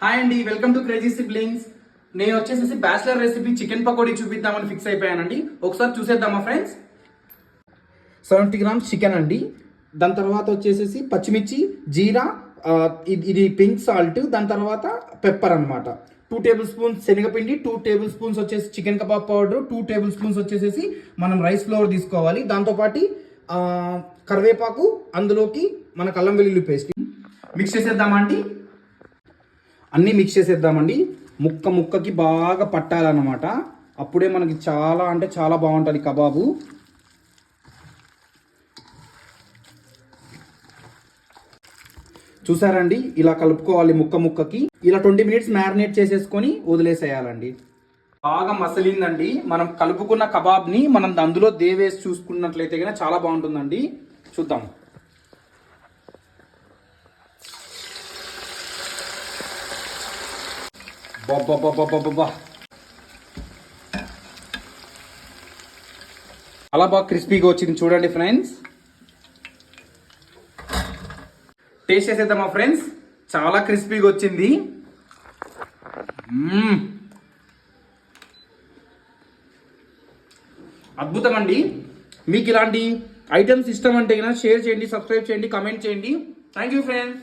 Hi అండి, welcome to crazy siblings. నేను వచ్చేసి బ్యాచిలర్ రెసిపీ చికెన్ పకోడీ చూపిద్దామని ఫిక్స్ అయిపోయానండి. ఒకసారి చూసేద్దామా ఫ్రెండ్స్. 70 గ్రామ్స్ చికెన్ అండి. దాని తర్వాత వచ్చేసి పచ్చిమిర్చి, జీరా, ఇది పింక్ సాల్ట్, దాని తర్వాత పెప్పర్ అనమాట. 2 టేబుల్ స్పూన్స్ శనగపిండి, 2 టేబుల్ స్పూన్స్ వచ్చేసి chicken kebab powder, 2 table spoons వచ్చేసి మనం రైస్ ఫ్లోర్ తీసుకోవాలి. దాంతోపాటు కరివేపాకు, అందులోకి మనకు అల్లం వెల్లుల్లి పేస్ట్ మిక్స్ చేసేద్దామా అండి. అన్నీ మిక్స్ చేసేద్దామండి. ముక్కకి బాగా పట్టాలన్నమాట. అప్పుడే మనకి చాలా అంటే చాలా బాగుంటుంది కబాబు. చూసారండి, ఇలా కలుపుకోవాలి ముక్కకి. ఇలా 20 మినిట్స్ మ్యారినేట్ చేసేసుకొని వదిలేసేయాలండి. బాగా మసలిందండి. మనం కలుపుకున్న కబాబ్ని మనం అందులో దేవేసి చూసుకున్నట్లయితే కనుక చాలా బాగుంటుందండి. చూద్దాం. బాబా చాలా బాగా క్రిస్పీగా వచ్చింది చూడండి ఫ్రెండ్స్. టేస్ట్ చేసేద్దామా ఫ్రెండ్స్. చాలా క్రిస్పీగా వచ్చింది. అద్భుతం అండి. మీకు ఇలాంటి ఐటమ్స్ ఇష్టం అంటే కనుక షేర్ చేయండి, సబ్స్క్రైబ్ చేయండి, కమెంట్ చేయండి. Thank you friends.